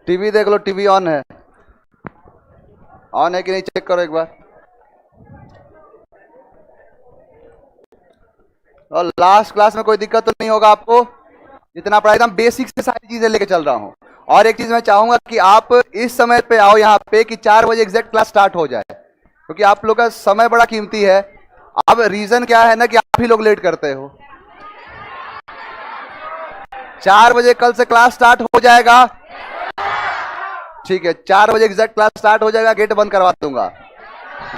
TV देख लो, TV on है? On है कि नहीं चेक करो एक बार। और लास्ट क्लास में कोई दिक्कत तो नहीं होगा आपको? जितना पढ़ा एकदम बेसिक से सारी चीजें लेके चल रहा हूँ। और एक चीज मैं चाहूंगा कि आप इस समय पे आओ यहाँ पे कि 4 बजे एग्जैक्ट क्लास स्टार्ट हो जाए, क्योंकि आप लोग का समय बड़ा कीमती है। अब रीजन क्या है ना कि आप ही लोग लेट करते हो। 4 बजे कल से क्लास स्टार्ट हो जाएगा। ठीक है, 4 बजे एग्जैक्ट क्लास स्टार्ट हो जाएगा, गेट बंद करवा दूंगा।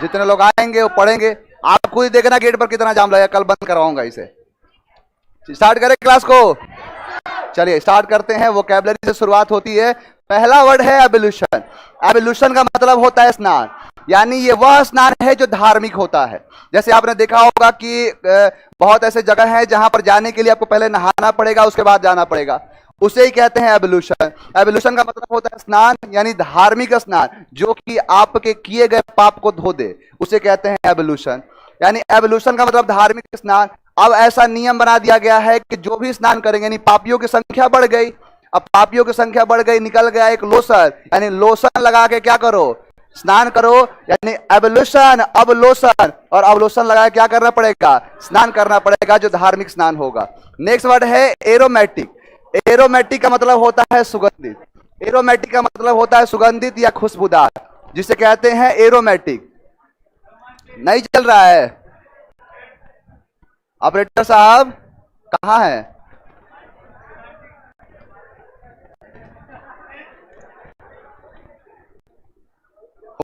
जितने लोग आएंगे वो पढ़ेंगे। आप खुद ही देखना गेट पर कितना जाम लगेगा, कल बंद करवाऊंगा इसे। स्टार्ट करें क्लास को? चलिए स्टार्ट करते हैं। वोकैबुलरी से शुरुआत होती है। पहला वर्ड है एवोल्यूशन। एवोल्यूशन का मतलब होता है स्नान, यानी ये वह स्नान है जो धार्मिक होता है। जैसे आपने देखा होगा कि बहुत ऐसे जगह हैं जहां पर जाने के लिए आपको पहले नहाना पड़ेगा, उसके बाद जाना पड़ेगा, उसे ही कहते हैं एवोल्यूशन। एवोल्यूशन का मतलब होता है स्नान, यानी धार्मिक स्नान जो कि आपके किए गए पाप को धो दे, उसे कहते हैं एवोल्यूशन। यानी एवोल्यूशन का मतलब धार्मिक स्नान। अब ऐसा नियम बना दिया गया है कि जो भी स्नान करेंगे, यानी पापियों की संख्या बढ़ गई। अब पापियों की संख्या बढ़ गई, निकल गया एक लोशन, यानी लोशन लगा के क्या करो, स्नान करो, यानी एवोल्यूशन, अब लोशन, और अब लोशन लगा के क्या करना पड़ेगा, स्नान करना पड़ेगा, जो धार्मिक स्नान होगा। नेक्स्ट वर्ड है एरोमेटिक। एरोमेटिक का मतलब होता है सुगंधित। एरोमेटिक का मतलब होता है सुगंधित या खुशबूदार, जिसे कहते हैं एरोमेटिक। नहीं चल रहा है? ऑपरेटर साहब कहां है?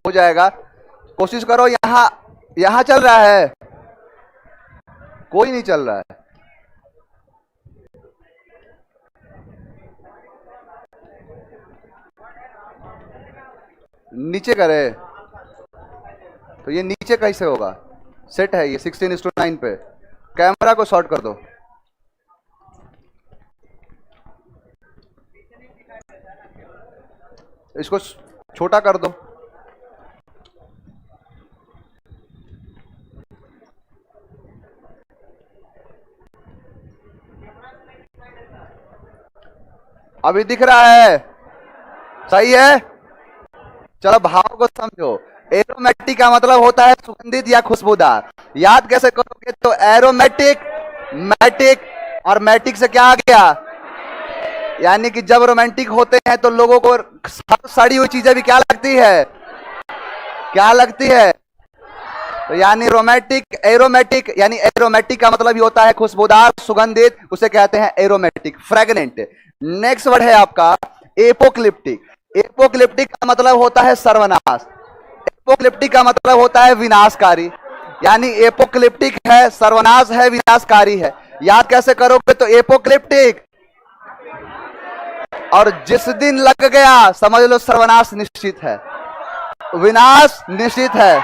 हो जाएगा, कोशिश करो। यहां यहां चल रहा है? कोई नहीं चल रहा है। नीचे करे तो ये नीचे कैसे होगा? सेट है ये 16:9 पे। कैमरा को शॉर्ट कर दो। इसको छोटा कर दो। अभी दिख रहा है? सही है। चलो भाव को समझो। एरोमेटिक का मतलब होता है सुगंधित या खुशबूदार। याद कैसे करोगे? तो एरोमेटिक, मैटिक, और मैटिक से क्या आ गया, यानी कि जब रोमांटिक होते हैं तो लोगों को सड़ी हुई चीजें भी क्या लगती है, क्या लगती है? तो यानी रोमांटिक, एरोमेटिक, यानी एरोमेटिक का मतलब ही होता है खुशबूदार, सुगंधित, उसे कहते हैं एरोमेटिक, फ्रेगनेंट। नेक्स्ट वर्ड है आपका एपोक्लिप्टिक। एपोक्लिप्टिक का मतलब होता है सर्वनाश। एपोक्लिप्टिक का मतलब होता है विनाशकारी, यानी एपोक्लिप्टिक है, सर्वनाश है, विनाशकारी है। याद कैसे करोगे? तो एपोक्लिप्टिक, और जिस दिन लग गया समझ लो सर्वनाश निश्चित है, विनाश निश्चित है।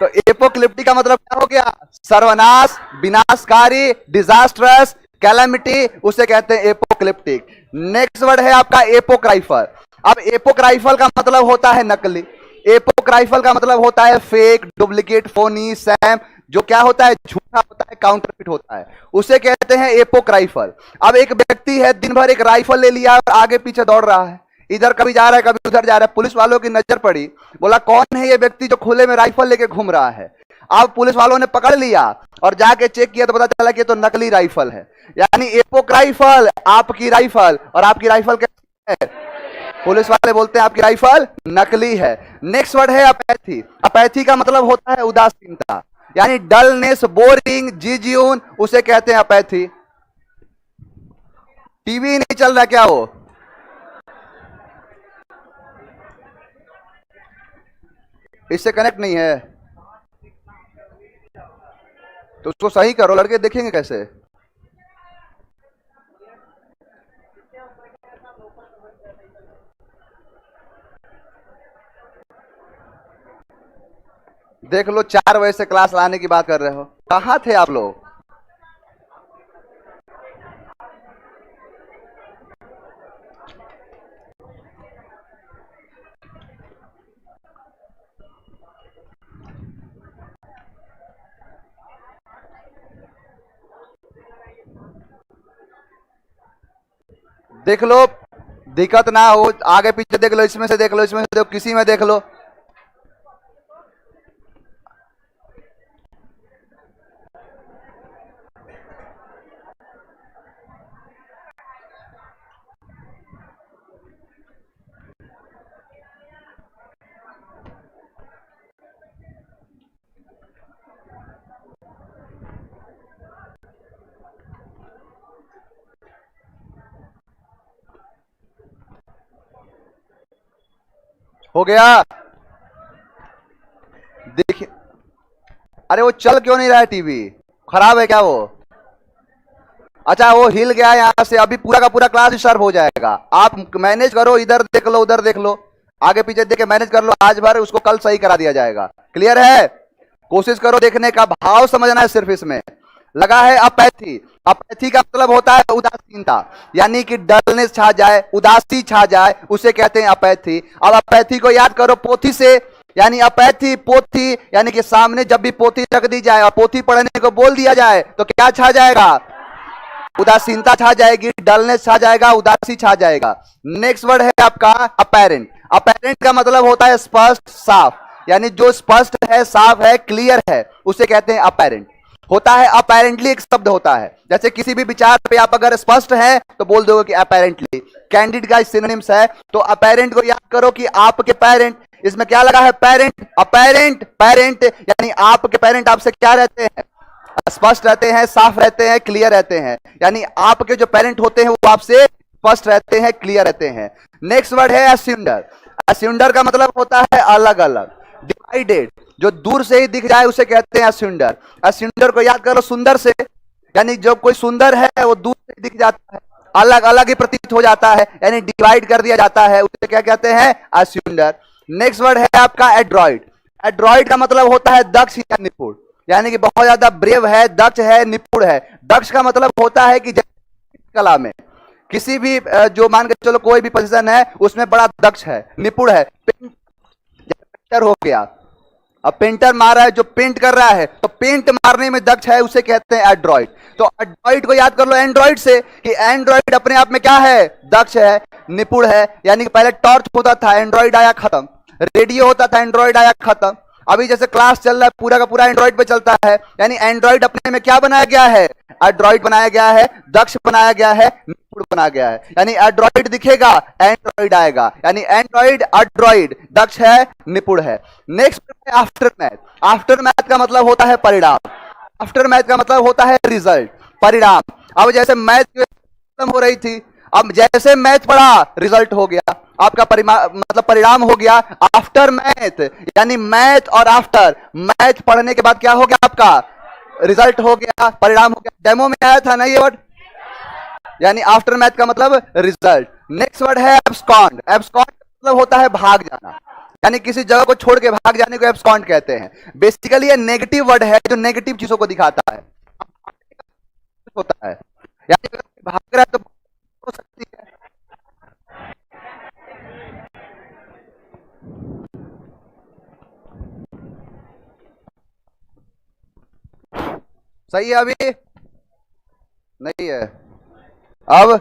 तो एपोक्लिप्टिक का मतलब क्या हो गया? सर्वनाश, विनाशकारी, डिजास्ट्रस, कैलेमिटी, उसे कहते हैं एपोक्लिप्टिक। नेक्स्ट वर्ड है आपका एपोक्राइफल। अब एपोक्राइफल का मतलब होता है नकली। एपोक्राइफल का मतलब होता है फेक, डुप्लीकेट, फोनी, सैम, जो क्या होता है, झूठा होता है, काउंटरफिट होता है, उसे कहते हैं एपोक्राइफल। अब एक व्यक्ति है, दिन भर एक राइफल ले लिया और आगे पीछे दौड़ रहा है, इधर कभी जा रहा है कभी उधर जा रहा है। पुलिस वालों की नजर पड़ी, बोला कौन है ये व्यक्ति जो खुले में राइफल लेके घूम रहा है। अब पुलिस वालों ने पकड़ लिया और जाके चेक किया तो पता चला कि ये तो नकली राइफल है। यानी एपोक्राइफल आपकी राइफल, और आपकी राइफल कैसी है? पुलिस वाले बोलते हैं आपकी राइफल नकली है। नेक्स्ट वर्ड है अपैथी। अपैथी का मतलब होता है उदासीनता, यानी डलनेस, बोरिंग, जिज्यून, उसे कहते हैं अपैथी। टीवी नहीं चल रहा क्या? वो इससे कनेक्ट नहीं है तो उसको सही करो, लड़के देखेंगे कैसे? देख लो 4 बजे से क्लास लाने की बात कर रहे हो, कहां थे आप लोग? देख लो दिक्कत ना हो, आगे पीछे देख लो, इसमें से देख लो, इसमें से देखो, किसी में देख लो। हो गया? देखिए, अरे वो चल क्यों नहीं रहा है? टीवी खराब है क्या वो? अच्छा, वो हिल गया यहां से। अभी पूरा का पूरा क्लास डिस्टर्ब हो जाएगा। आप मैनेज करो, इधर देख लो, उधर देख लो, आगे पीछे देख के मैनेज कर लो आज भर, उसको कल सही करा दिया जाएगा। क्लियर है? कोशिश करो देखने का, भाव समझना है सिर्फ इसमें। लगा है अपैथी। अपैथी का मतलब होता है उदासीनता, यानी कि डलनेस छा जाए, उदासी छा जाए, उसे कहते हैं अपैथी। अब अपैथी को याद करो पोथी से, यानी अपैथी पोथी, यानी कि सामने जब भी पोथी रख दी जाए और पोथी पढ़ने को बोल दिया जाए तो क्या छा जाएगा? उदासीनता छा जाएगी, डलनेस छा जाएगा, उदासी छा जाएगा। नेक्स्ट वर्ड है आपका अपेरेंट। अपेरेंट का मतलब होता है स्पष्ट, साफ, यानी जो स्पष्ट है, साफ है, क्लियर है, उसे कहते हैं अपेरेंट। होता है अपेरेंटली, एक शब्द होता है, जैसे किसी भी विचार पे आप अगर स्पष्ट है तो बोल दोगे कि अपेरेंटली। कैंडिड का सिनोनिम्स है, तो अपेरेंट को याद करो कि आपके पेरेंट, इसमें क्या लगा है? पेरेंट। अपेरेंट, पेरेंट यानी आपके पेरेंट आपसे क्या रहते हैं? स्पष्ट रहते हैं, साफ रहते हैं, क्लियर रहते हैं, यानी आपके जो पेरेंट होते हैं वो आपसे स्पष्ट रहते हैं, क्लियर रहते हैं। नेक्स्ट वर्ड है एस्यूंडर। एस्यूंडर का मतलब होता है अलग अलग, डिवाइडेड, जो दूर से ही दिख जाए उसे कहते हैं एस्यूंडर। एस्यूंडर को याद करो सुंदर से, यानी जब कोई सुंदर है वो दूर से दिख जाता है, अलग अलग ही प्रतीत हो जाता है, यानी डिवाइड कर दिया जाता है, उसे क्या कहते हैं? एस्यूंडर। नेक्स्ट वर्ड है आपका एड्रॉइड। एड्रॉइड का मतलब होता है दक्ष या निपुण, यानी कि बहुत ज्यादा ब्रेव है, दक्ष है, निपुण है। दक्ष का मतलब होता है कि कला में किसी भी जो मान के चलो कोई भी पोजीशन है उसमें बड़ा दक्ष है, निपुण है। पेंटर हो गया, अब पेंटर मार रहा है, जो पेंट कर रहा है तो पेंट मारने में दक्ष है, उसे कहते हैं एड्रॉइड। तो एड्रॉइड को याद कर लो एंड्रॉइड से, कि एंड्रॉइड अपने आप में क्या है? दक्ष है, निपुण है, यानी कि पहले टॉर्च होता था, एंड्रॉइड आया खत्म, रेडियो होता था, एंड्रॉइड आया खत्म, अभी जैसे क्लास चल रहा है पूरा का पूरा एंड्रॉइड पे चलता है, यानी एंड्रॉइड अपने में क्या बनाया गया है? एड्रॉइड बनाया गया है, दक्ष बनाया गया है, निपुण बनाया गया है, यानी एड्रॉइड दिखेगा, एंड्रॉइड आएगा, यानी एंड्रॉइड, एड्रॉइड, दक्ष है, निपुण है। नेक्स्ट है आफ्टर मैथ। आफ्टर मैथ का मतलब होता है परिणाम। आफ्टर मैथ का मतलब होता है रिजल्ट, परिणाम। अब जैसे मैथ खत्म हो रही थी, अब जैसे मैथ पढ़ा रिजल्ट हो गया, आपका मतलब परिणाम हो गया आफ्टर मैथ, यानी मैथ और आफ्टर, मैथ पढ़ने के बाद क्या हो गया? आपका रिजल्ट हो गया, परिणाम हो गया। डेमो में आया था ना ये वर्ड, यानी आफ्टर मैथ का मतलब रिजल्ट। नेक्स्ट वर्ड है एब्सकॉन्ड। एब्सकॉन्ड का मतलब होता है भाग जाना, यानी किसी जगह को छोड़ के भाग जाने को एब्सकॉन्ड कहते हैं। बेसिकली ये नेगेटिव वर्ड है जो नेगेटिव चीजों को दिखाता है, होता है, यानी भाग रहा है तो हो सकती है। सही है? अभी नहीं है। अब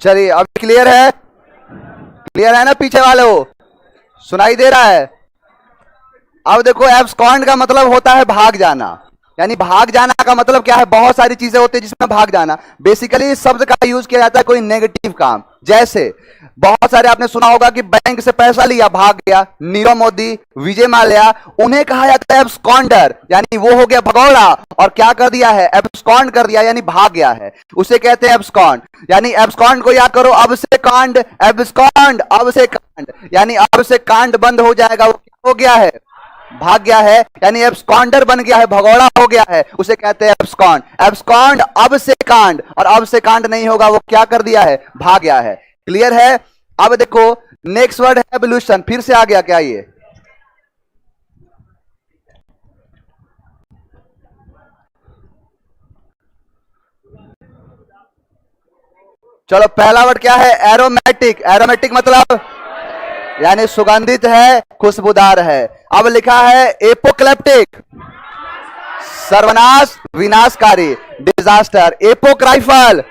चलिए, अब क्लियर है? क्लियर है ना? पीछे वाले हो सुनाई दे रहा है? अब देखो एब्सकॉन्ड का मतलब होता है भाग जाना, यानी भाग जाना का मतलब क्या है? बहुत सारी चीजें होती है जिसमें भाग जाना। बेसिकली इस शब्द का यूज किया जाता है कोई नेगेटिव काम, जैसे बहुत सारे आपने सुना होगा कि बैंक से पैसा लिया भाग गया, नीरव मोदी, विजय माल्या, उन्हें कहा जाता है एब्सकॉन्डर, यानी वो हो गया भगौड़ा और क्या कर दिया है? एब्सकॉन्ड कर दिया, यानी भाग गया है, उसे कहते हैं एब्सकॉन्ड। यानी एब्सकॉन्ड को याद करो, अब से कांड, एब्सकॉन्ड, अब से कांड, यानी अब से कांड बंद हो जाएगा, वो क्या हो गया है? भाग गया है, यानी एब्सकॉन्डर बन गया है, भगौड़ा हो गया है, उसे कहते हैं एब्सकॉन्ड। एब्सकॉन्ड, अब से कांड, और अब से कांड नहीं होगा, वो क्या कर दिया है? भाग गया है। क्लियर है? अब देखो नेक्स्ट वर्ड है एवोल्यूशन, फिर से आ गया क्या ये? चलो पहला वर्ड क्या है? एरोमेटिक। एरोमेटिक मतलब यानी सुगंधित है, खुशबूदार है। अब लिखा है एपोक्लिप्टिक, सर्वनाश, विनाशकारी, disaster. Epoch rifle,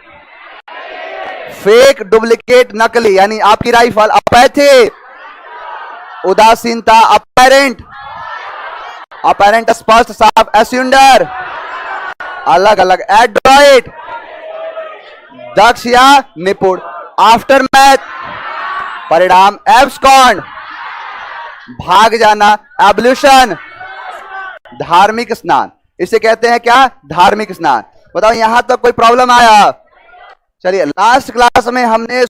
fake, duplicate, नकली, यानी आपकी राइफल। अपैथी, उदासीनता। अपैरेंट, अपैरेंट स्पष्ट, साफ। एस्यूंडर, अलग अलग। एड्रॉइड, दक्ष या निपुण। आफ्टर मैथ, परिणाम। एब्सकॉन्ड, भाग जाना। एवोल्यूशन, धार्मिक स्नान। इसे कहते हैं क्या? धार्मिक स्नान। बताओ यहां तक कोई प्रॉब्लम आया? चलिए लास्ट क्लास में हमने